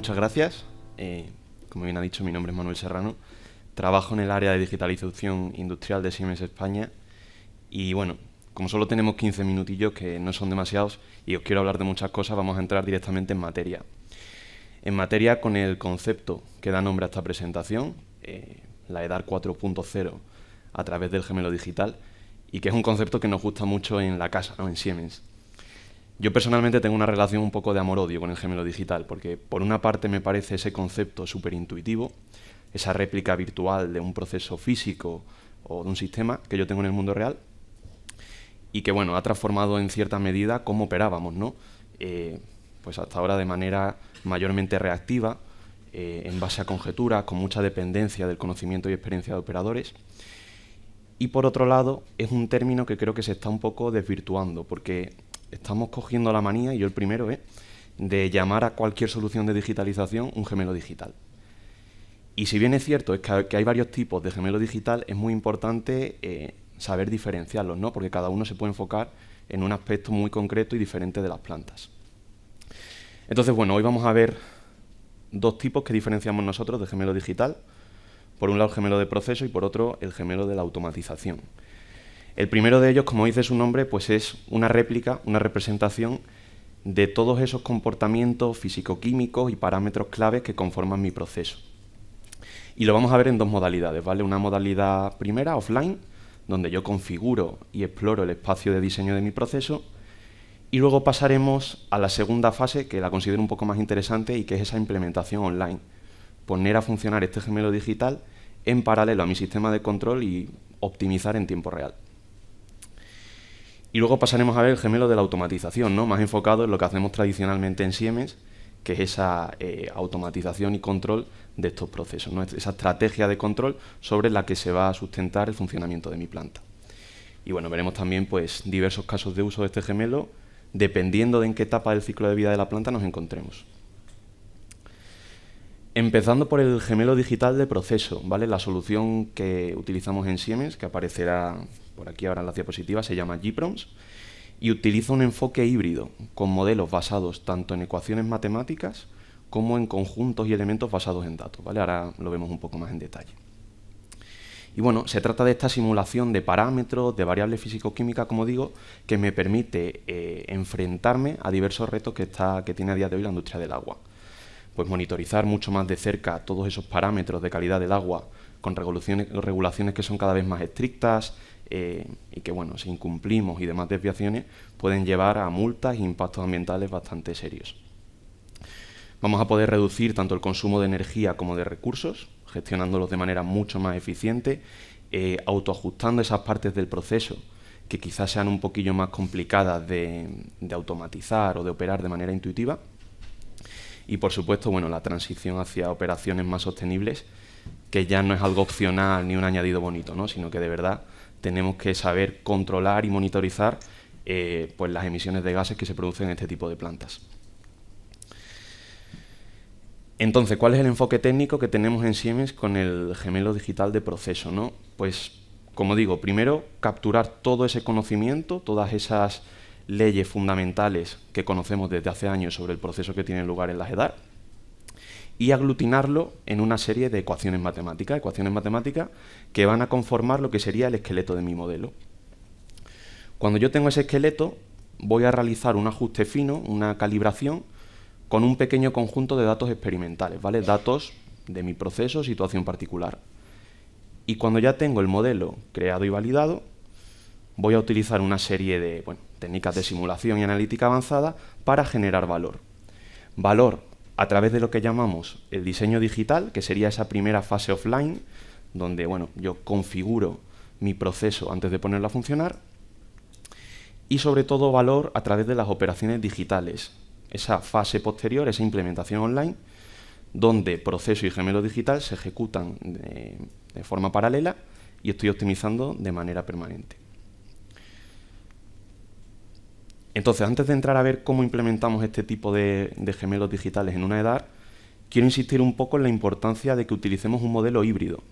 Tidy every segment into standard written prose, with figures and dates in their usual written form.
muchas gracias. Como bien ha dicho, mi nombre es Manuel Serrano. Trabajo en el área de digitalización industrial de Siemens España. Y bueno, como solo tenemos 15 minutillos, que no son demasiados, y os quiero hablar de muchas cosas, vamos a entrar directamente en materia. En materia con el concepto que da nombre a esta presentación, la EDAR 4.0 a través del gemelo digital, y que es un concepto que nos gusta mucho en la casa, ¿no? En Siemens. Yo personalmente tengo una relación un poco de amor-odio con el gemelo digital, porque por una parte me parece ese concepto súper intuitivo, esa réplica virtual de un proceso físico o de un sistema que yo tengo en el mundo real, y que bueno, ha transformado en cierta medida cómo operábamos, ¿no? Pues hasta ahora de manera mayormente reactiva, en base a conjeturas, con mucha dependencia del conocimiento y experiencia de operadores. Y por otro lado, es un término que creo que se está un poco desvirtuando, porque estamos cogiendo la manía, y yo el primero, de llamar a cualquier solución de digitalización un gemelo digital. Y si bien es cierto que hay varios tipos de gemelo digital, es muy importante saber diferenciarlos, ¿no? Porque cada uno se puede enfocar en un aspecto muy concreto y diferente de las plantas. Entonces, bueno, hoy vamos a ver dos tipos que diferenciamos nosotros de gemelo digital. Por un lado, el gemelo de proceso y por otro, el gemelo de la automatización. El primero de ellos, como dice su nombre, pues es una réplica, una representación de todos esos comportamientos físico-químicos y parámetros claves que conforman mi proceso. Y lo vamos a ver en dos modalidades, ¿vale? Una modalidad primera, offline, donde yo configuro y exploro el espacio de diseño de mi proceso, y luego pasaremos a la segunda fase, que la considero un poco más interesante, y que es esa implementación online. Poner a funcionar este gemelo digital en paralelo a mi sistema de control y optimizar en tiempo real. Y luego pasaremos a ver el gemelo de la automatización, ¿no? Más enfocado en lo que hacemos tradicionalmente en Siemens, que es esa automatización y control de estos procesos, ¿no? Esa estrategia de control sobre la que se va a sustentar el funcionamiento de mi planta. Y bueno, veremos también pues, diversos casos de uso de este gemelo, dependiendo de en qué etapa del ciclo de vida de la planta nos encontremos. Empezando por el gemelo digital de proceso, ¿vale? La solución que utilizamos en Siemens, que aparecerá por aquí ahora en las diapositivas, se llama gPROMS, y utiliza un enfoque híbrido, con modelos basados tanto en ecuaciones matemáticas como en conjuntos y elementos basados en datos, ¿vale? Ahora lo vemos un poco más en detalle. Y bueno, se trata de esta simulación de parámetros, de variables físico-químicas, como digo, que me permite enfrentarme a diversos retos que tiene a día de hoy la industria del agua. Pues monitorizar mucho más de cerca todos esos parámetros de calidad del agua con regulaciones que son cada vez más estrictas y que, bueno, si incumplimos y demás desviaciones pueden llevar a multas e impactos ambientales bastante serios. Vamos a poder reducir tanto el consumo de energía como de recursos, gestionándolos de manera mucho más eficiente, autoajustando esas partes del proceso que quizás sean un poquillo más complicadas de automatizar o de operar de manera intuitiva. Y por supuesto, bueno, la transición hacia operaciones más sostenibles, que ya no es algo opcional ni un añadido bonito, ¿no? Sino que de verdad tenemos que saber controlar y monitorizar pues las emisiones de gases que se producen en este tipo de plantas. Entonces, ¿cuál es el enfoque técnico que tenemos en Siemens con el gemelo digital de proceso, ¿no? Pues, como digo, primero capturar todo ese conocimiento, todas esas leyes fundamentales que conocemos desde hace años sobre el proceso que tiene lugar en la EDAR, y aglutinarlo en una serie de ecuaciones matemáticas que van a conformar lo que sería el esqueleto de mi modelo. Cuando yo tengo ese esqueleto, voy a realizar un ajuste fino, una calibración, con un pequeño conjunto de datos experimentales, ¿vale? Datos de mi proceso, situación particular. Y cuando ya tengo el modelo creado y validado, voy a utilizar una serie de técnicas de simulación y analítica avanzada para generar valor. Valor a través de lo que llamamos el diseño digital, que sería esa primera fase offline, donde yo configuro mi proceso antes de ponerlo a funcionar, y sobre todo valor a través de las operaciones digitales, esa fase posterior, esa implementación online, donde proceso y gemelo digital se ejecutan de forma paralela y estoy optimizando de manera permanente. Entonces, antes de entrar a ver cómo implementamos este tipo de gemelos digitales en una EDAR, quiero insistir un poco en la importancia de que utilicemos un modelo híbrido.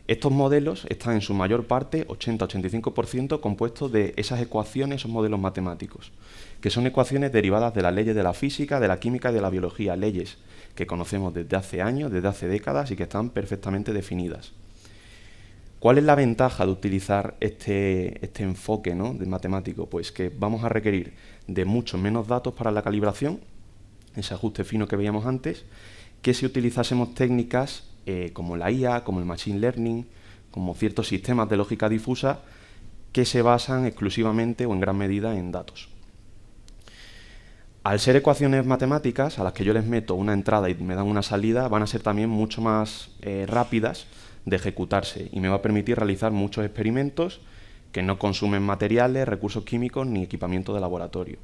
Estos modelos están en su mayor parte, 80-85%, compuestos de esas ecuaciones, esos modelos matemáticos, que son ecuaciones derivadas de las leyes de la física, de la química y de la biología, leyes que conocemos desde hace años, desde hace décadas y que están perfectamente definidas. ¿Cuál es la ventaja de utilizar este enfoque, ¿no?, de matemático? Pues que vamos a requerir de muchos menos datos para la calibración, ese ajuste fino que veíamos antes, que si utilizásemos técnicas como la IA, como el Machine Learning, como ciertos sistemas de lógica difusa que se basan exclusivamente o en gran medida en datos. Al ser ecuaciones matemáticas, a las que yo les meto una entrada y me dan una salida, van a ser también mucho más rápidas de ejecutarse y me va a permitir realizar muchos experimentos que no consumen materiales, recursos químicos ni equipamiento de laboratorio.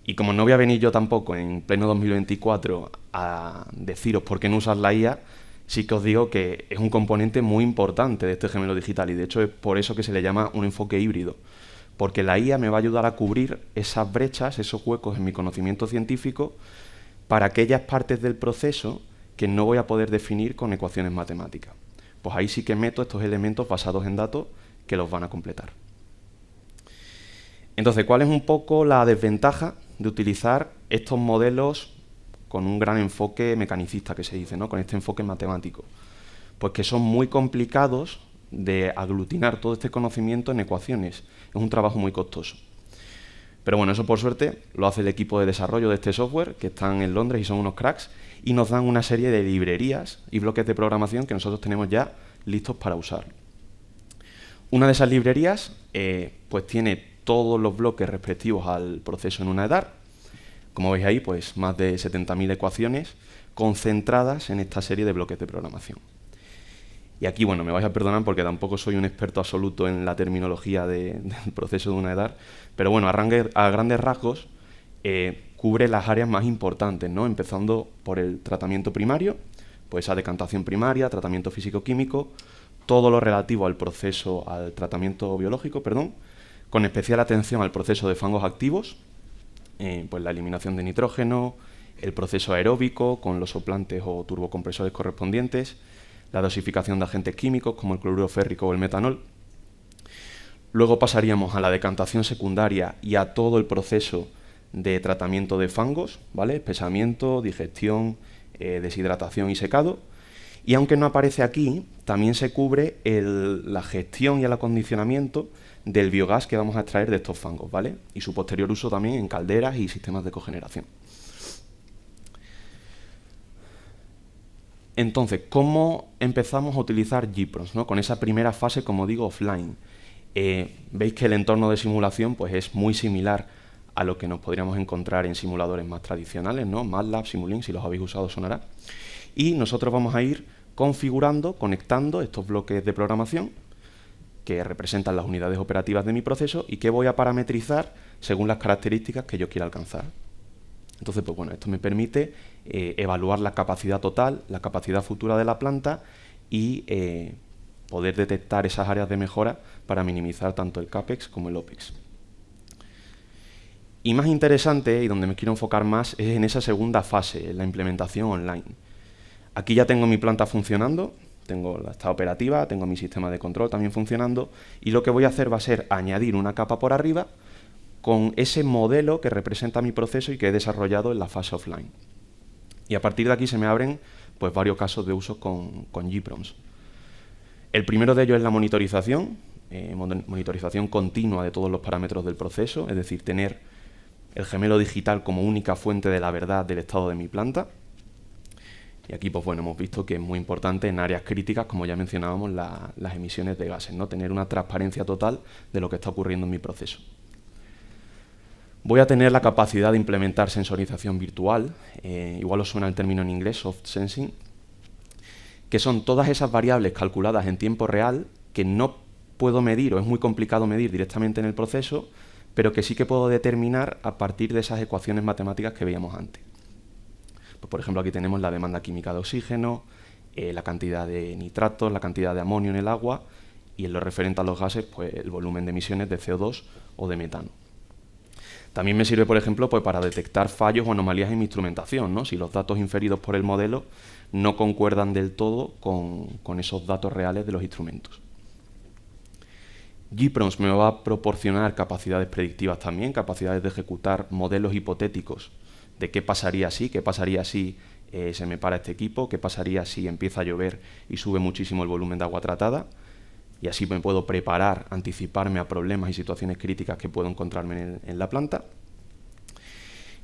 Y como no voy a venir yo tampoco en pleno 2024 a deciros por qué no usar la IA, sí que os digo que es un componente muy importante de este gemelo digital y de hecho es por eso que se le llama un enfoque híbrido, porque la IA me va a ayudar a cubrir esas brechas, esos huecos en mi conocimiento científico para aquellas partes del proceso que no voy a poder definir con ecuaciones matemáticas. Pues ahí sí que meto estos elementos basados en datos que los van a completar. Entonces, ¿cuál es un poco la desventaja de utilizar estos modelos con un gran enfoque mecanicista, que se dice, ¿no?, con este enfoque matemático? Pues que son muy complicados de aglutinar todo este conocimiento en ecuaciones. Es un trabajo muy costoso. Pero bueno, eso por suerte lo hace el equipo de desarrollo de este software, que están en Londres y son unos cracks, y nos dan una serie de librerías y bloques de programación que nosotros tenemos ya listos para usar. Una de esas librerías pues tiene todos los bloques respectivos al proceso en una EDAR. Como veis ahí, pues más de 70.000 ecuaciones concentradas en esta serie de bloques de programación. Y aquí, bueno, me vais a perdonar porque tampoco soy un experto absoluto en la terminología del proceso de una EDAR, pero bueno, a grandes rasgos cubre las áreas más importantes, ¿no? Empezando por el tratamiento primario, pues esa decantación primaria, tratamiento físico-químico, todo lo relativo al proceso, al tratamiento biológico, perdón, con especial atención al proceso de fangos activos, pues la eliminación de nitrógeno, el proceso aeróbico con los soplantes o turbocompresores correspondientes, la dosificación de agentes químicos como el cloruro férrico o el metanol. Luego pasaríamos a la decantación secundaria y a todo el proceso de tratamiento de fangos, ¿vale? Espesamiento, digestión, deshidratación y secado. Y aunque no aparece aquí, también se cubre la gestión y el acondicionamiento del biogás que vamos a extraer de estos fangos, ¿vale? Y su posterior uso también en calderas y sistemas de cogeneración. Entonces, ¿cómo empezamos a utilizar JPROMS, ¿no?, con esa primera fase, como digo, offline? Veis que el entorno de simulación pues, es muy similar a lo que nos podríamos encontrar en simuladores más tradicionales, ¿no? MATLAB, Simulink, si los habéis usado sonará. Y nosotros vamos a ir configurando, conectando estos bloques de programación que representan las unidades operativas de mi proceso y que voy a parametrizar según las características que yo quiera alcanzar. Entonces, pues bueno, esto me permite evaluar la capacidad total, la capacidad futura de la planta y poder detectar esas áreas de mejora para minimizar tanto el CAPEX como el OPEX. Y más interesante, y donde me quiero enfocar más, es en esa segunda fase, en la implementación online. Aquí ya tengo mi planta funcionando, tengo la está operativa, tengo mi sistema de control también funcionando, y lo que voy a hacer va a ser añadir una capa por arriba con ese modelo que representa mi proceso y que he desarrollado en la fase offline. Y a partir de aquí se me abren pues, varios casos de uso con JPROMS. El primero de ellos es la monitorización, monitorización continua de todos los parámetros del proceso, es decir, tener el gemelo digital como única fuente de la verdad del estado de mi planta. Y aquí pues, bueno, hemos visto que es muy importante en áreas críticas, como ya mencionábamos, las emisiones de gases, ¿no? Tener una transparencia total de lo que está ocurriendo en mi proceso. Voy a tener la capacidad de implementar sensorización virtual, igual os suena el término en inglés, soft sensing, que son todas esas variables calculadas en tiempo real que no puedo medir o es muy complicado medir directamente en el proceso, pero que sí que puedo determinar a partir de esas ecuaciones matemáticas que veíamos antes. Pues, por ejemplo, aquí tenemos la demanda química de oxígeno, la cantidad de nitratos, la cantidad de amonio en el agua y en lo referente a los gases, pues el volumen de emisiones de CO2 o de metano. También me sirve, por ejemplo, pues para detectar fallos o anomalías en mi instrumentación, ¿no? Si los datos inferidos por el modelo no concuerdan del todo con esos datos reales de los instrumentos. JPROMS me va a proporcionar capacidades predictivas también, capacidades de ejecutar modelos hipotéticos de qué pasaría si se me para este equipo, qué pasaría si empieza a llover y sube muchísimo el volumen de agua tratada, y así me puedo preparar, anticiparme a problemas y situaciones críticas que puedo encontrarme en la planta.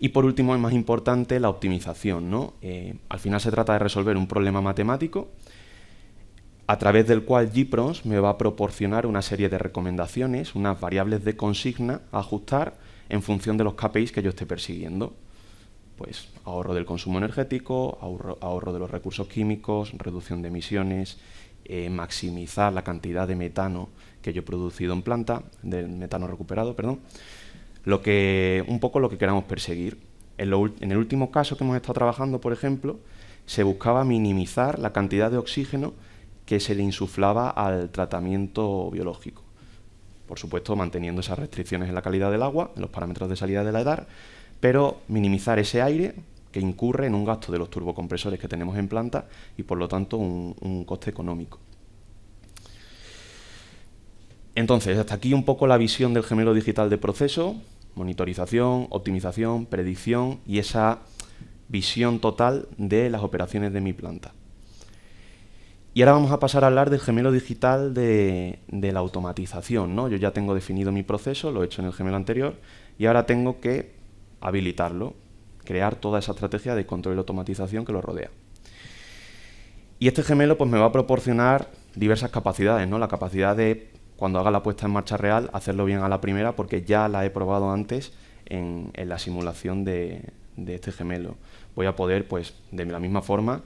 Y por último, el más importante, la optimización, ¿no? Al final se trata de resolver un problema matemático a través del cual JPROMS me va a proporcionar una serie de recomendaciones, unas variables de consigna a ajustar en función de los KPIs que yo esté persiguiendo. Pues ahorro del consumo energético, ahorro de los recursos químicos, reducción de emisiones, maximizar la cantidad de metano que yo he producido en planta, del metano recuperado, perdón, un poco lo que queramos perseguir. En el último caso que hemos estado trabajando, por ejemplo, se buscaba minimizar la cantidad de oxígeno que se le insuflaba al tratamiento biológico. Por supuesto, manteniendo esas restricciones en la calidad del agua, en los parámetros de salida de la EDAR, pero minimizar ese aire que incurre en un gasto de los turbocompresores que tenemos en planta y por lo tanto un coste económico. Entonces, hasta aquí un poco la visión del gemelo digital de proceso, monitorización, optimización, predicción y esa visión total de las operaciones de mi planta. Y ahora vamos a pasar a hablar del gemelo digital de la automatización, ¿no? Yo ya tengo definido mi proceso, lo he hecho en el gemelo anterior, y ahora tengo que habilitarlo, crear toda esa estrategia de control y automatización que lo rodea. Y este gemelo pues, me va a proporcionar diversas capacidades, ¿no? La capacidad de, cuando haga la puesta en marcha real, hacerlo bien a la primera, porque ya la he probado antes en la simulación de este gemelo. Voy a poder, pues, de la misma forma,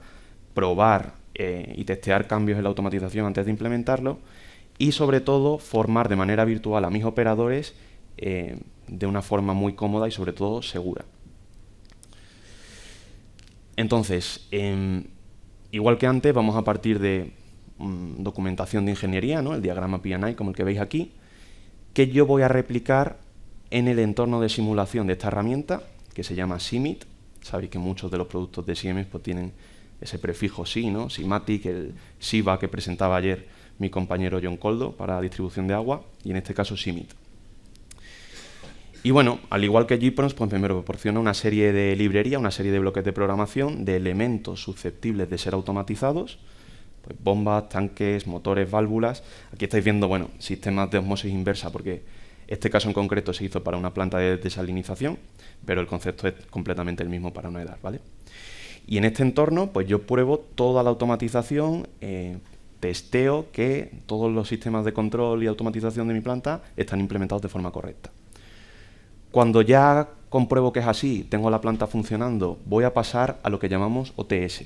probar y testear cambios en la automatización antes de implementarlo y, sobre todo, formar de manera virtual a mis operadores de una forma muy cómoda y, sobre todo, segura. Entonces, igual que antes, vamos a partir de documentación de ingeniería, ¿no? El diagrama PNI, como el que veis aquí, que yo voy a replicar en el entorno de simulación de esta herramienta, que se llama SIMIT. Sabéis que muchos de los productos de Siemens pues, tienen ese prefijo SI, ¿no? Simatic, el SIVA que presentaba ayer mi compañero John Coldo para distribución de agua, y en este caso SIMIT. Y bueno, al igual que JPROMS, pues me proporciona una serie de librerías, una serie de bloques de programación de elementos susceptibles de ser automatizados, pues bombas, tanques, motores, válvulas. Aquí estáis viendo, bueno, sistemas de osmosis inversa, porque este caso en concreto se hizo para una planta de desalinización, pero el concepto es completamente el mismo para una EDAR, ¿vale? Y en este entorno, pues yo pruebo toda la automatización, testeo que todos los sistemas de control y automatización de mi planta están implementados de forma correcta. Cuando ya compruebo que es así, tengo la planta funcionando, voy a pasar a lo que llamamos OTS,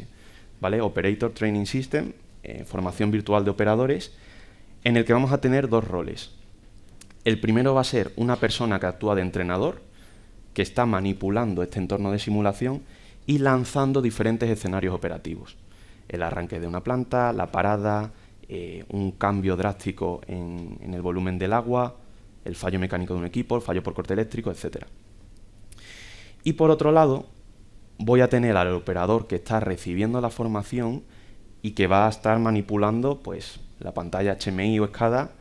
¿vale? Operator Training System, formación virtual de operadores, en el que vamos a tener dos roles. El primero va a ser una persona que actúa de entrenador, que está manipulando este entorno de simulación y lanzando diferentes escenarios operativos. El arranque de una planta, la parada, un cambio drástico en el volumen del agua, el fallo mecánico de un equipo, el fallo por corte eléctrico, etc. Y por otro lado, voy a tener al operador que está recibiendo la formación y que va a estar manipulando pues, la pantalla HMI o SCADA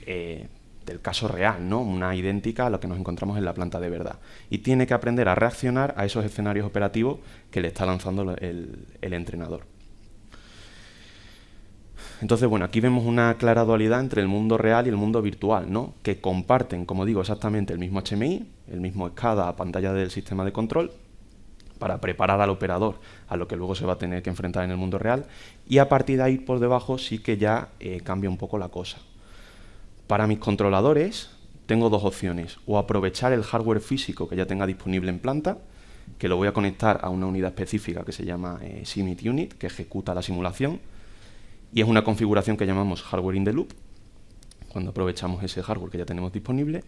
del caso real, ¿no? Una idéntica a lo que nos encontramos en la planta de verdad. Y tiene que aprender a reaccionar a esos escenarios operativos que le está lanzando el entrenador. Entonces, bueno, aquí vemos una clara dualidad entre el mundo real y el mundo virtual, ¿no? Que comparten, como digo, exactamente el mismo HMI, el mismo SCADA a pantalla del sistema de control, para preparar al operador a lo que luego se va a tener que enfrentar en el mundo real, y a partir de ahí por debajo sí que ya cambia un poco la cosa. Para mis controladores tengo dos opciones, o aprovechar el hardware físico que ya tenga disponible en planta, que lo voy a conectar a una unidad específica que se llama SIMIT Unit, que ejecuta la simulación, y es una configuración que llamamos hardware in the loop, cuando aprovechamos ese hardware que ya tenemos disponible.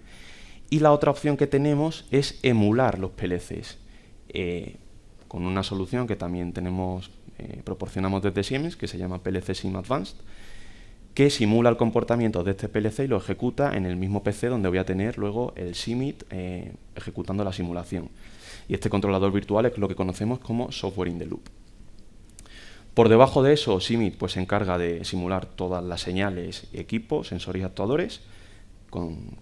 Y la otra opción que tenemos es emular los PLCs, con una solución que también proporcionamos desde Siemens, que se llama PLC Sim Advanced, que simula el comportamiento de este PLC y lo ejecuta en el mismo PC donde voy a tener luego el CMIT ejecutando la simulación. Y este controlador virtual es lo que conocemos como software in the loop. Por debajo de eso, CMIT pues, se encarga de simular todas las señales, equipos, sensores y actuadores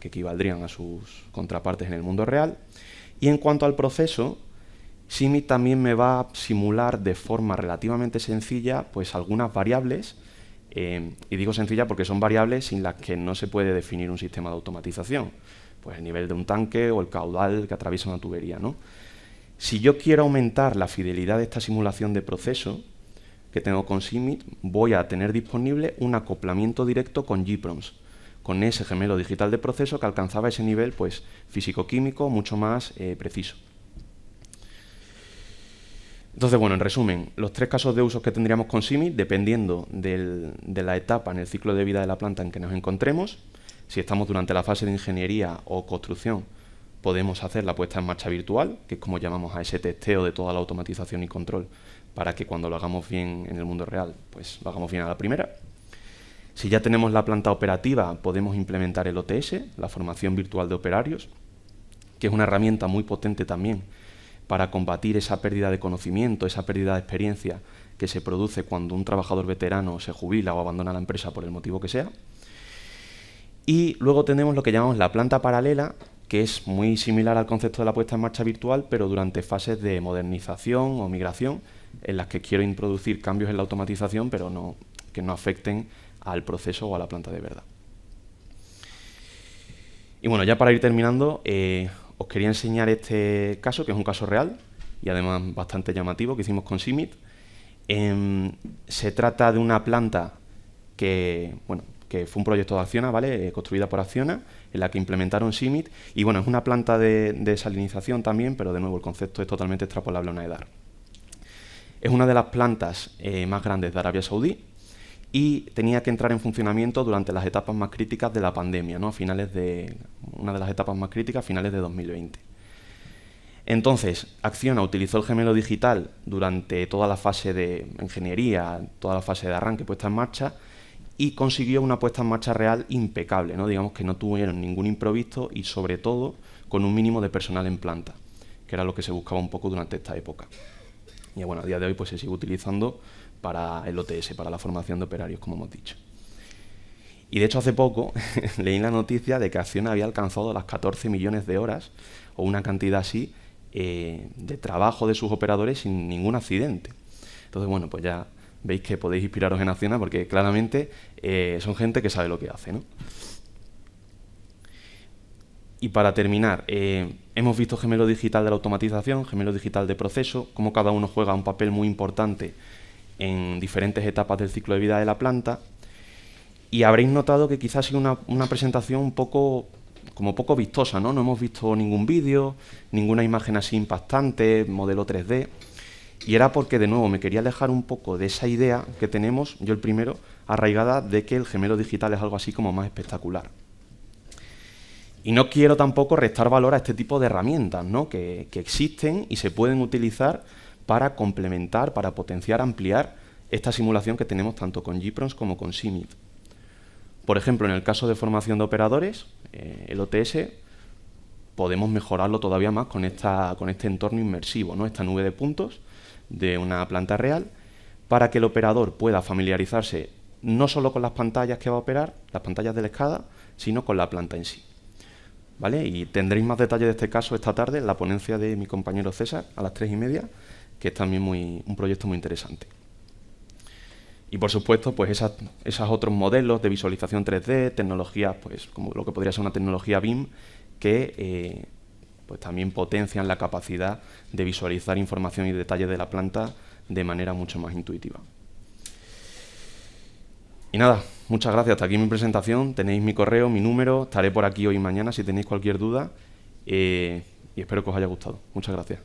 que equivaldrían a sus contrapartes en el mundo real. Y en cuanto al proceso, CMIT también me va a simular de forma relativamente sencilla pues, algunas variables. Y digo sencilla porque son variables sin las que no se puede definir un sistema de automatización. Pues el nivel de un tanque o el caudal que atraviesa una tubería, ¿no? Si yo quiero aumentar la fidelidad de esta simulación de proceso que tengo con CMIT, voy a tener disponible un acoplamiento directo con GPROMS, con ese gemelo digital de proceso que alcanzaba ese nivel pues, físico-químico mucho más preciso. Entonces, bueno, en resumen, los 3 casos de uso que tendríamos con CMIT, dependiendo de la etapa en el ciclo de vida de la planta en que nos encontremos. Si estamos durante la fase de ingeniería o construcción, podemos hacer la puesta en marcha virtual, que es como llamamos a ese testeo de toda la automatización y control, para que cuando lo hagamos bien en el mundo real, pues lo hagamos bien a la primera. Si ya tenemos la planta operativa, podemos implementar el OTS, la formación virtual de operarios, que es una herramienta muy potente también para combatir esa pérdida de conocimiento, esa pérdida de experiencia que se produce cuando un trabajador veterano se jubila o abandona la empresa por el motivo que sea. Y luego tenemos lo que llamamos la planta paralela, que es muy similar al concepto de la puesta en marcha virtual, pero durante fases de modernización o migración, en las que quiero introducir cambios en la automatización, pero que no afecten al proceso o a la planta de verdad. Y bueno, ya para ir terminando, os quería enseñar este caso, que es un caso real y además bastante llamativo, que hicimos con CMIT. Se trata de una planta que fue un proyecto de Acciona, ¿vale? Construida por Acciona, en la que implementaron CMIT. Y bueno, es una planta de desalinización también, pero de nuevo el concepto es totalmente extrapolable a una EDAR. Es una de las plantas más grandes de Arabia Saudí y tenía que entrar en funcionamiento durante las etapas más críticas de la pandemia, ¿no? Una de las etapas más críticas, finales de 2020. Entonces, Acciona utilizó el gemelo digital durante toda la fase de ingeniería, toda la fase de arranque, puesta en marcha, y consiguió una puesta en marcha real impecable, ¿no? Digamos que no tuvieron ningún imprevisto y, sobre todo, con un mínimo de personal en planta, que era lo que se buscaba un poco durante esta época. Y bueno, a día de hoy pues, se sigue utilizando para el OTS, para la formación de operarios, como hemos dicho. Y de hecho hace poco leí la noticia de que Acciona había alcanzado las 14 millones de horas, o una cantidad así, de trabajo de sus operadores sin ningún accidente. Entonces, bueno, pues ya veis que podéis inspiraros en Acciona porque claramente son gente que sabe lo que hace, ¿no? Y para terminar, hemos visto gemelo digital de la automatización, gemelo digital de proceso, cómo cada uno juega un papel muy importante en diferentes etapas del ciclo de vida de la planta. Y habréis notado que quizás ha sido una presentación poco vistosa, ¿no? No hemos visto ningún vídeo, ninguna imagen así impactante, modelo 3D. Y era porque, de nuevo, me quería alejar un poco de esa idea que tenemos, yo el primero, arraigada de que el gemelo digital es algo así como más espectacular. Y no quiero tampoco restar valor a este tipo de herramientas, ¿no? que existen y se pueden utilizar para complementar, para potenciar, ampliar esta simulación que tenemos tanto con GPROMS como con CMIT. Por ejemplo, en el caso de formación de operadores, el OTS, podemos mejorarlo todavía más con este entorno inmersivo, ¿no? Esta nube de puntos de una planta real, para que el operador pueda familiarizarse no solo con las pantallas que va a operar, las pantallas de la escada, sino con la planta en sí. ¿Vale? Y tendréis más detalles de este caso esta tarde en la ponencia de mi compañero César a las 3:30, que es también un proyecto muy interesante. Y por supuesto, pues esos otros modelos de visualización 3D, tecnologías, pues como lo que podría ser una tecnología BIM, que pues también potencian la capacidad de visualizar información y detalles de la planta de manera mucho más intuitiva. Y nada, muchas gracias. Hasta aquí mi presentación. Tenéis mi correo, mi número. Estaré por aquí hoy y mañana si tenéis cualquier duda. Y espero que os haya gustado. Muchas gracias.